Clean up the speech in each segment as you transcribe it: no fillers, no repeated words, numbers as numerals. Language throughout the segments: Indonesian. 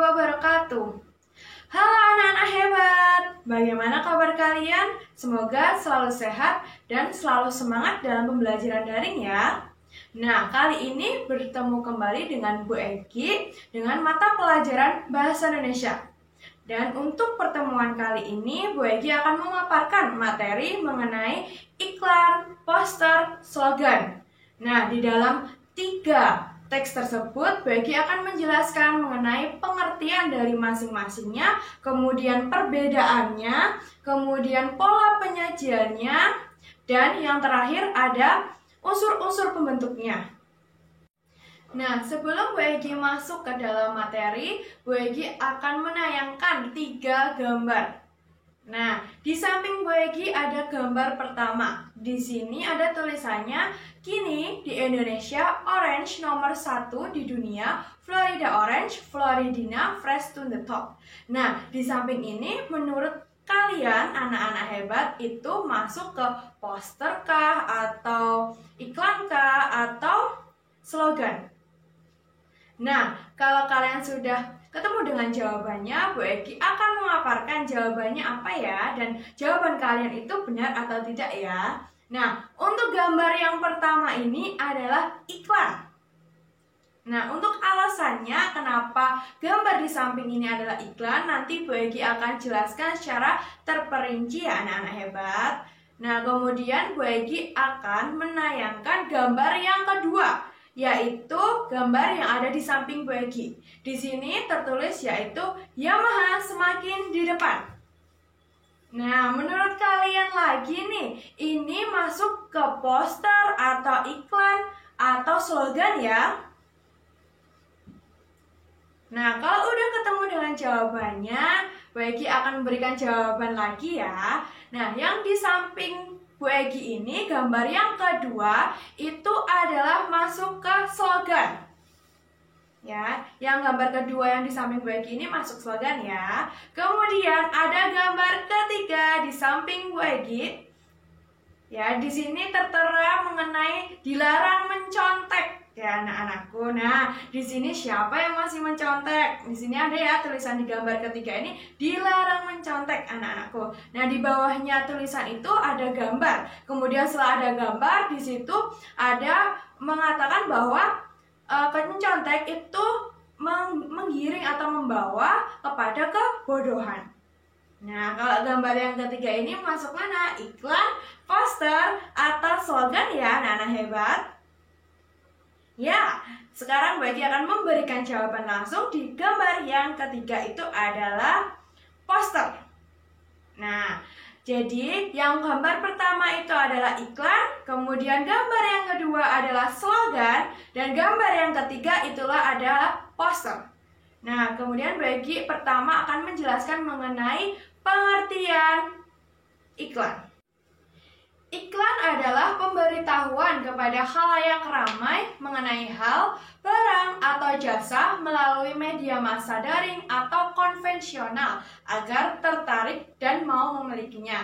wabarakatuh. Halo anak-anak hebat, bagaimana kabar kalian? Semoga selalu sehat dan selalu semangat dalam pembelajaran daring ya. Nah, kali ini bertemu kembali dengan Bu Egi dengan mata pelajaran Bahasa Indonesia. Dan untuk pertemuan kali ini, Bu Egi akan memaparkan materi mengenai iklan, poster, slogan. Nah, di dalam 3 teks tersebut, Bu Egi akan menjelaskan mengenai pengertian dari masing-masingnya, kemudian perbedaannya, kemudian pola penyajiannya, dan yang terakhir ada unsur-unsur pembentuknya. Nah, sebelum Bu Egi masuk ke dalam materi, Bu Egi akan menayangkan 3 gambar. Nah, di samping Bu Egi ada gambar pertama. Di sini ada tulisannya, kini di Indonesia orange nomor 1 di dunia, Florida Orange, Floridina Fresh to the Top. Nah, di samping ini menurut kalian anak-anak hebat itu masuk ke poster kah, atau iklan kah, atau slogan? Nah, kalau kalian sudah ketemu dengan jawabannya, Bu Egi akan memaparkan jawabannya apa ya, dan jawaban kalian itu benar atau tidak ya. Nah, untuk gambar yang pertama ini adalah iklan. Nah, untuk alasannya kenapa gambar di samping ini adalah iklan, nanti Bu Egi akan jelaskan secara terperinci ya anak-anak hebat. Nah, kemudian Bu Egi akan menayangkan gambar yang kedua, yaitu gambar yang ada di samping Bu Egi. Di sini tertulis yaitu Yamaha semakin di depan. Nah, menurut kalian lagi nih, ini masuk ke poster atau iklan atau slogan ya? Nah, kalau udah ketemu dengan jawabannya, Bu Egi akan memberikan jawaban lagi ya. Nah, yang di samping Bu Egi ini, gambar yang kedua itu adalah masuk ke slogan. Ya, yang gambar kedua yang di samping Bu Egi ini masuk slogan ya. Kemudian ada gambar ketiga di samping Bu Egi. Ya, di sini tertera mengenai dilarang mencontek. Ya anak-anakku, nah di sini siapa yang masih mencontek? Di sini ada ya tulisan di gambar ketiga ini, dilarang mencontek anak-anakku. Nah di bawahnya tulisan itu ada gambar. Kemudian setelah ada gambar, di situ ada mengatakan bahwa mencontek itu menggiring atau membawa kepada kebodohan. Nah kalau gambar yang ketiga ini masuk mana? Iklan, poster, atau slogan ya anak-anak hebat? Ya, sekarang Bu Egi akan memberikan jawaban langsung. Di gambar yang ketiga itu adalah poster. Nah, jadi yang gambar pertama itu adalah iklan, kemudian gambar yang kedua adalah slogan, dan gambar yang ketiga itulah adalah poster. Nah, kemudian Bu Egi pertama akan menjelaskan mengenai pengertian iklan. Iklan adalah pemberitahuan kepada khalayak ramai mengenai hal, barang, atau jasa melalui media massa daring atau konvensional agar tertarik dan mau memilikinya.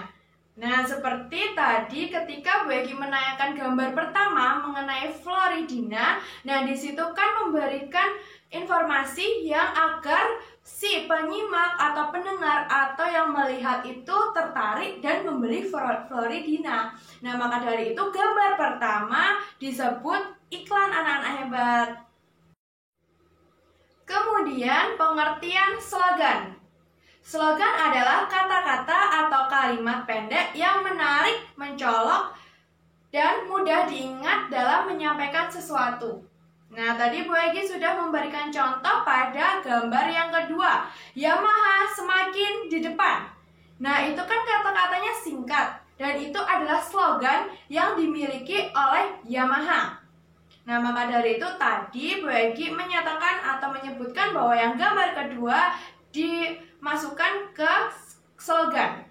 Nah, seperti tadi ketika Bu Egi menayangkan gambar pertama mengenai Floridina, nah di situ kan memberikan informasi yang agar si penyimak atau pendengar atau yang melihat itu tertarik dan membeli Floridina. Nah, maka dari itu gambar pertama disebut iklan anak-anak hebat. Kemudian pengertian slogan. Slogan adalah kata-kata atau kalimat pendek yang menarik, mencolok, dan mudah diingat dalam menyampaikan sesuatu. Nah, tadi Bu Egi sudah memberikan contoh pada gambar yang kedua, Yamaha semakin di depan. Nah, itu kan kata-katanya singkat, dan itu adalah slogan yang dimiliki oleh Yamaha. Nah, maka dari itu tadi Bu Egi menyatakan atau menyebutkan bahwa yang gambar kedua dimasukkan ke slogan.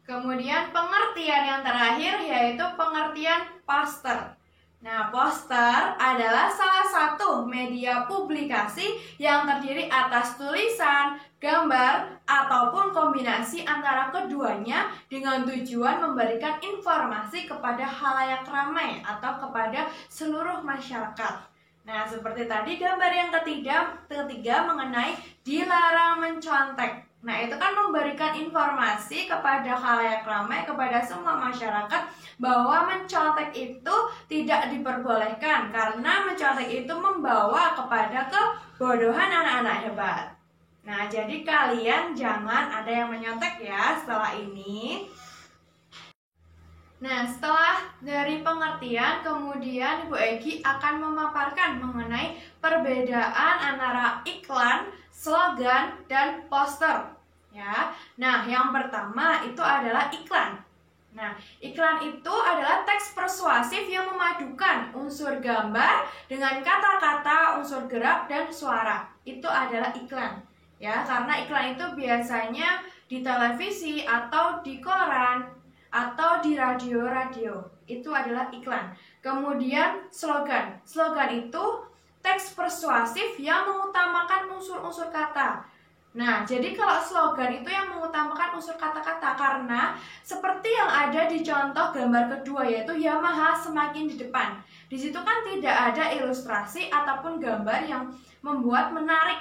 Kemudian pengertian yang terakhir yaitu pengertian poster. Nah, poster adalah salah satu media publikasi yang terdiri atas tulisan, gambar, ataupun kombinasi antara keduanya dengan tujuan memberikan informasi kepada khalayak ramai atau kepada seluruh masyarakat. Nah, seperti tadi gambar yang ketiga mengenai dilarang mencontek. Nah, itu kan memberikan informasi kepada khalayak ramai, kepada semua masyarakat bahwa mencontek itu tidak diperbolehkan karena mencontek itu membawa kepada kebodohan anak-anak hebat. Nah, jadi kalian jangan ada yang menyontek ya setelah ini. Nah, setelah dari pengertian, kemudian Bu Egi akan memaparkan mengenai perbedaan antara iklan, slogan, dan poster. Ya, nah yang pertama itu adalah iklan. Nah, iklan itu adalah teks persuasif yang memadukan unsur gambar dengan kata-kata, unsur gerak, dan suara. Itu adalah iklan. Ya, karena iklan itu biasanya di televisi atau di koran atau di radio-radio. Itu adalah iklan. Kemudian slogan. Slogan itu teks persuasif yang mengutamakan unsur-unsur kata. Nah, jadi kalau slogan itu yang mengutamakan unsur kata-kata karena seperti yang ada di contoh gambar kedua yaitu Yamaha semakin di depan. Di situ kan tidak ada ilustrasi ataupun gambar yang membuat menarik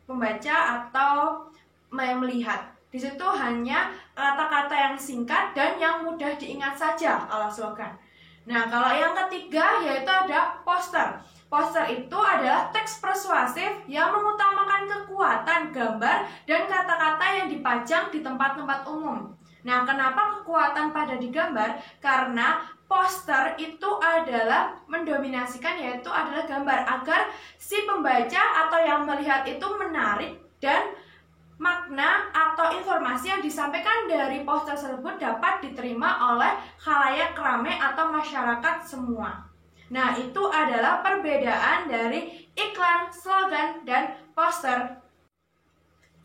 pembaca atau yang melihat. Di situ hanya kata-kata yang singkat dan yang mudah diingat saja kalau slogan. Nah, kalau yang ketiga yaitu ada poster. Poster itu adalah teks persuasif yang mengutamakan kekuatan gambar dan kata-kata yang dipajang di tempat-tempat umum. Nah, kenapa kekuatan pada digambar? Karena poster itu adalah mendominasikan yaitu adalah gambar agar si pembaca atau yang melihat itu menarik dan makna atau informasi yang disampaikan dari poster tersebut dapat diterima oleh khalayak ramai atau masyarakat semua. Nah, itu adalah perbedaan dari iklan, slogan, dan poster.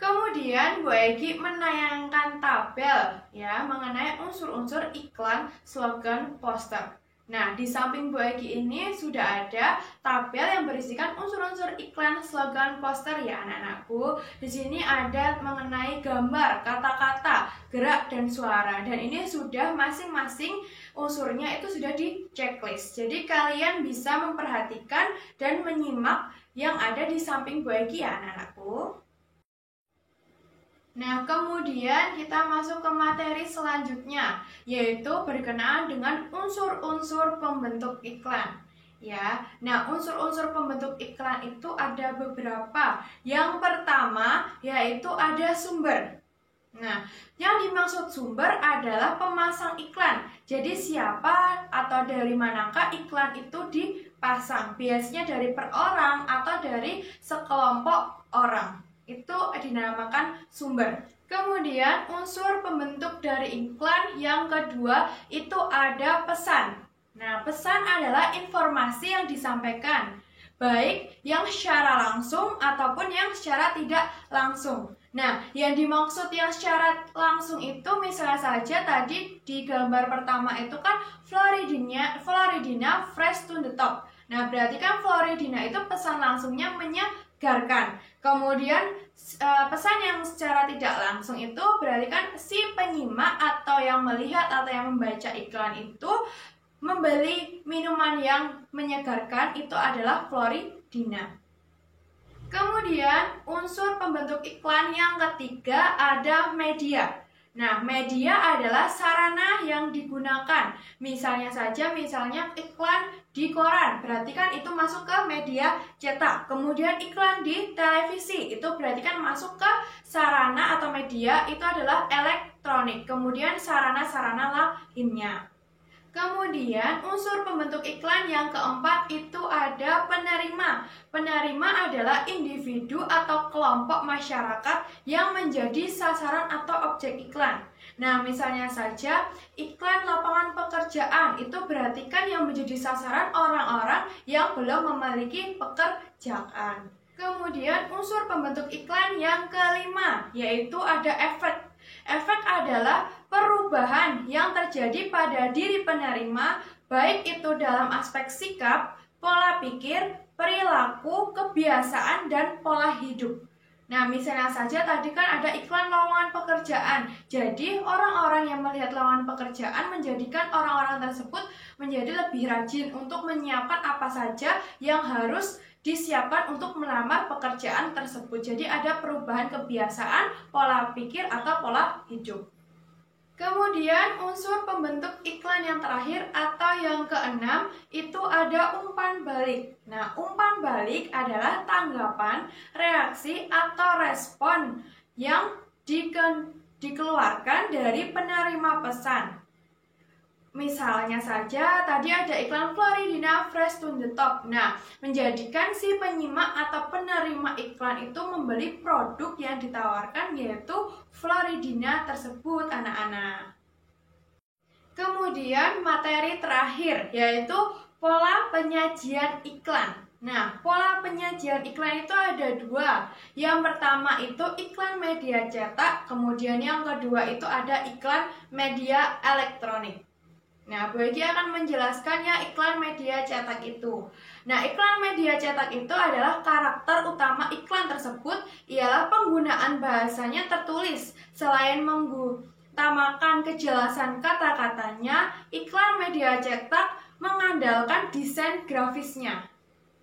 Kemudian Bu Egi menayangkan tabel ya mengenai unsur-unsur iklan, slogan, poster. Nah, di samping Bu Egi ini sudah ada tabel yang berisikan unsur-unsur iklan, slogan, poster ya anak-anakku. Di sini ada mengenai gambar, kata-kata, gerak, dan suara. Dan ini sudah masing-masing unsurnya itu sudah di checklist. Jadi kalian bisa memperhatikan dan menyimak yang ada di samping Bu Egi ya anak-anakku. Nah, kemudian kita masuk ke materi selanjutnya, yaitu berkenaan dengan unsur-unsur pembentuk iklan. Ya, nah unsur-unsur pembentuk iklan itu ada beberapa. Yang pertama yaitu ada sumber. Nah, yang dimaksud sumber adalah pemasang iklan. Jadi siapa atau dari manakah iklan itu dipasang? Biasanya dari per orang atau dari sekelompok orang. Itu dinamakan sumber. Kemudian unsur pembentuk dari iklan yang kedua itu ada pesan. Nah, pesan adalah informasi yang disampaikan, baik yang secara langsung ataupun yang secara tidak langsung. Nah, yang dimaksud yang secara langsung itu misalnya saja tadi di gambar pertama itu kan Floridina fresh to the top. Nah, berarti kan Floridina itu pesan langsungnya menyegarkan. Kemudian pesan yang secara tidak langsung itu berarti kan si penyimak atau yang melihat atau yang membaca iklan itu membeli minuman yang menyegarkan itu adalah Floridina. Kemudian unsur pembentuk iklan yang ketiga ada media. Nah, media adalah sarana yang digunakan. Misalnya iklan di koran, berarti kan itu masuk ke media cetak. Kemudian iklan di televisi, itu berarti kan masuk ke sarana atau media, itu adalah elektronik. Kemudian sarana-sarana lainnya. Kemudian unsur pembentuk iklan yang keempat itu ada penerima. Penerima adalah individu atau kelompok masyarakat yang menjadi sasaran atau objek iklan. Nah, misalnya saja iklan lapangan pekerjaan itu berarti kan yang menjadi sasaran orang-orang yang belum memiliki pekerjaan. Kemudian unsur pembentuk iklan yang kelima yaitu ada efek. Efek adalah perubahan yang terjadi pada diri penerima, baik itu dalam aspek sikap, pola pikir, perilaku, kebiasaan, dan pola hidup. Nah, misalnya saja tadi kan ada iklan lowongan pekerjaan. Jadi, orang-orang yang melihat lowongan pekerjaan menjadikan orang-orang tersebut menjadi lebih rajin untuk menyiapkan apa saja yang harus disiapkan untuk melamar pekerjaan tersebut. Jadi, ada perubahan kebiasaan, pola pikir, atau pola hidup. Kemudian unsur pembentuk iklan yang terakhir atau yang keenam itu ada umpan balik. Nah, umpan balik adalah tanggapan, reaksi, atau respon yang dikeluarkan dari penerima pesan. Misalnya saja tadi ada iklan Floridina Fresh to the Top. Nah, menjadikan si penyimak atau penerima iklan itu membeli produk yang ditawarkan yaitu Floridina tersebut, anak-anak. Kemudian materi terakhir yaitu pola penyajian iklan. Nah, pola penyajian iklan itu ada dua. Yang pertama itu iklan media cetak, kemudian yang kedua itu ada iklan media elektronik. Nah, Bu Egi akan menjelaskannya iklan media cetak itu. Nah, iklan media cetak itu adalah karakter utama iklan tersebut ialah penggunaan bahasanya tertulis. Selain mengutamakan kejelasan kata-katanya, iklan media cetak mengandalkan desain grafisnya.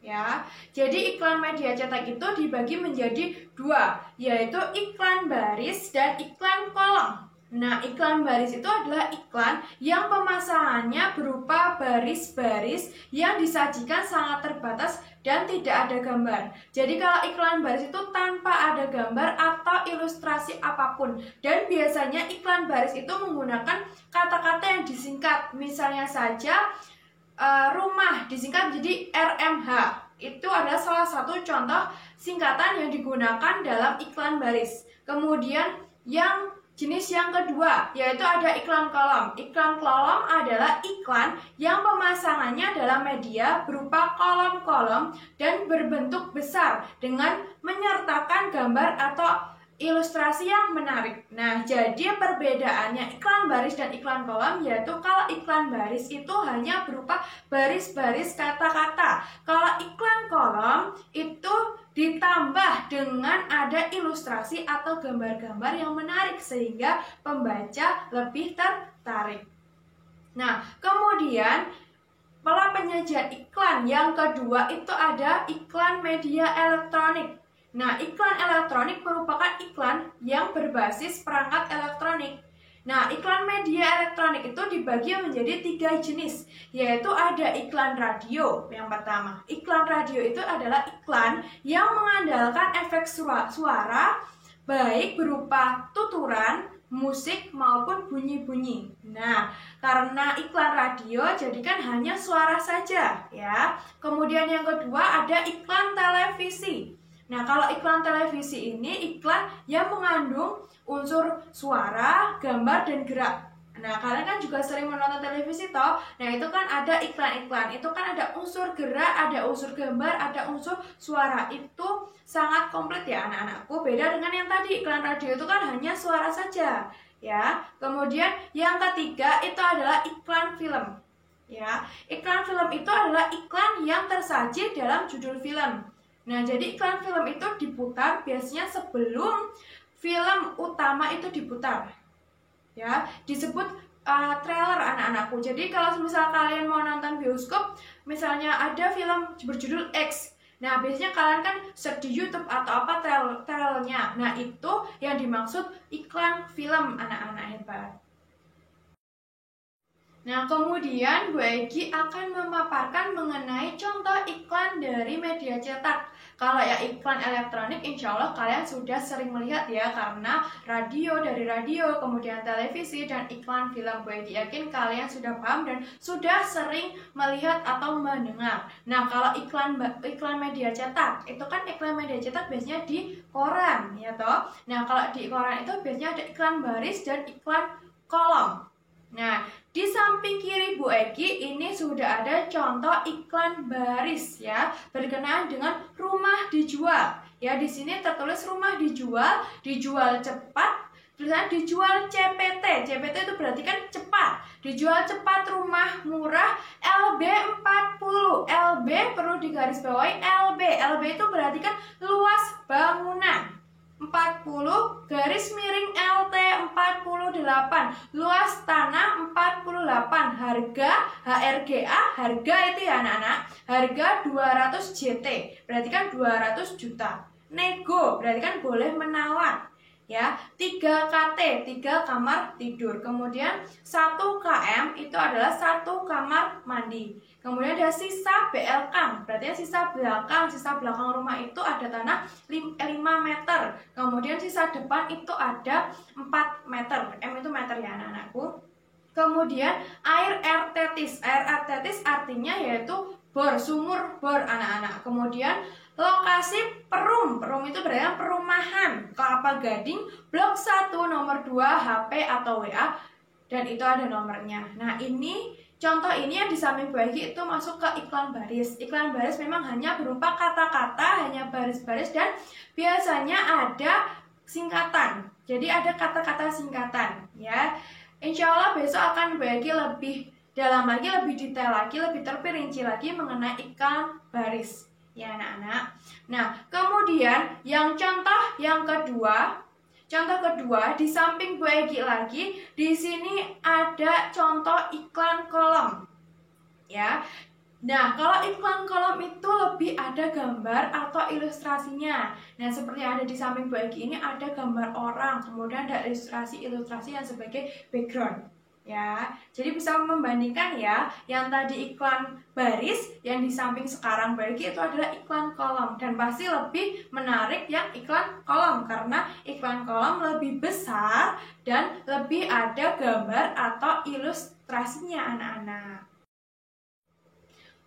Ya, jadi iklan media cetak itu dibagi menjadi dua, yaitu iklan baris dan iklan kolom. Nah, iklan baris itu adalah iklan yang pemasangannya berupa baris-baris yang disajikan sangat terbatas dan tidak ada gambar. Jadi kalau iklan baris itu tanpa ada gambar atau ilustrasi apapun. Dan biasanya iklan baris itu menggunakan kata-kata yang disingkat. Misalnya saja rumah disingkat jadi RMH. Itu adalah salah satu contoh singkatan yang digunakan dalam iklan baris. Kemudian jenis yang kedua, yaitu ada iklan kolom. Iklan kolom adalah iklan yang pemasangannya dalam media berupa kolom-kolom dan berbentuk besar dengan menyertakan gambar atau ilustrasi yang menarik. Nah, jadi perbedaannya iklan baris dan iklan kolom yaitu kalau iklan baris itu hanya berupa baris-baris kata-kata. Kalau iklan kolom itu ditambah dengan ada ilustrasi atau gambar-gambar yang menarik sehingga pembaca lebih tertarik. Nah, kemudian pola penyajian iklan yang kedua itu ada iklan media elektronik. Nah, iklan elektronik merupakan iklan yang berbasis perangkat elektronik. Nah, iklan media elektronik itu dibagi menjadi 3 jenis, yaitu ada iklan radio yang pertama. Iklan radio itu adalah iklan yang mengandalkan efek suara, baik berupa tuturan, musik, maupun bunyi-bunyi. Nah, karena iklan radio, jadikan hanya suara saja, ya. Kemudian yang kedua ada iklan televisi. Nah, kalau iklan televisi ini iklan yang mengandung unsur suara, gambar, dan gerak. Nah, kalian kan juga sering menonton televisi toh. Nah, itu kan ada iklan-iklan. Itu kan ada unsur gerak, ada unsur gambar, ada unsur suara. Itu sangat komplit ya anak-anakku. Beda dengan yang tadi, iklan radio itu kan hanya suara saja. Ya. Kemudian yang ketiga itu adalah iklan film. Ya, iklan film itu adalah iklan yang tersaji dalam judul film. Nah, jadi iklan film itu diputar biasanya sebelum film utama itu diputar. Ya, disebut trailer anak-anakku. Jadi kalau misal kalian mau nonton bioskop, misalnya ada film berjudul X. Nah, biasanya kalian kan search di YouTube atau apa trailernya. Nah, itu yang dimaksud iklan film anak-anak hebat. Nah, kemudian Bu Egi akan memaparkan mengenai contoh iklan dari media cetak. Kalau ya iklan elektronik, insya Allah kalian sudah sering melihat ya, karena dari radio, kemudian televisi, dan iklan film. Bu Egi yakin kalian sudah paham dan sudah sering melihat atau mendengar. Nah, kalau iklan media cetak, itu kan iklan media cetak biasanya di koran, ya toh. Nah, kalau di koran itu biasanya ada iklan baris dan iklan kolom. Nah, di samping kiri Bu Egi ini sudah ada contoh iklan baris ya, berkenaan dengan rumah dijual. Ya, di sini tertulis rumah dijual cepat, tulisan dijual CPT. CPT itu berarti kan cepat. Dijual cepat rumah murah LB40. LB perlu digarisbawahi LB. LB itu berarti kan luas bangunan. 40, garis miring LT 48, luas tanah 48, harga HRGA, harga itu ya anak-anak, harga 200 JT, berarti kan 200 juta. Nego, berarti kan boleh menawar. Ya, 3 KT, 3 kamar tidur. Kemudian 1 KM itu adalah 1 kamar mandi. Kemudian ada sisa BLK, berarti sisa belakang rumah itu ada tanah 5 meter. Kemudian sisa depan itu ada 4 meter. M itu meter ya anak-anakku. Kemudian air tetis. Air tetis artinya yaitu bor, sumur bor anak-anak. Kemudian lokasi perum itu berarti perumahan Kelapa Gading, blok 1, nomor 2, HP atau WA, dan itu ada nomornya. Nah ini, contoh ini yang di samping bagi itu masuk ke iklan baris. Iklan baris memang hanya berupa kata-kata, hanya baris-baris, dan biasanya ada singkatan. Jadi ada kata-kata singkatan ya. Insya Allah besok akan bagi lebih dalam lagi, lebih detail lagi, lebih terperinci lagi mengenai iklan baris ya anak-anak. Nah, kemudian yang contoh kedua di samping Bu Egi lagi, di sini ada contoh iklan kolom. Ya. Nah, kalau iklan kolom itu lebih ada gambar atau ilustrasinya. Nah, seperti yang ada di samping Bu Egi ini ada gambar orang, kemudian ada ilustrasi yang sebagai background. Ya, jadi bisa membandingkan ya, yang tadi iklan baris, yang di samping sekarang bagi itu adalah iklan kolom, dan pasti lebih menarik yang iklan kolom karena iklan kolom lebih besar dan lebih ada gambar atau ilustrasinya anak-anak.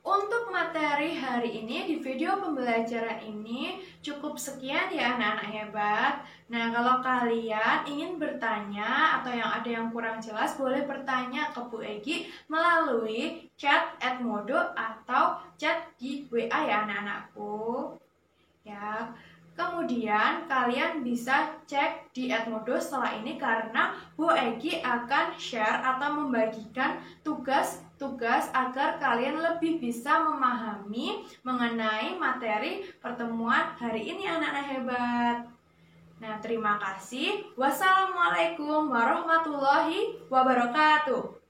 Untuk materi hari ini di video pembelajaran ini cukup sekian ya anak-anak hebat. Nah, kalau kalian ingin bertanya atau ada yang kurang jelas, boleh bertanya ke Bu Egi melalui chat @modo atau chat di WA ya anak-anakku. Ya. Kemudian kalian bisa cek di @modo setelah ini karena Bu Egi akan share atau membagikan tugas-tugas agar kalian lebih bisa memahami mengenai materi pertemuan hari ini anak-anak hebat. Nah, terima kasih. Wassalamualaikum warahmatullahi wabarakatuh.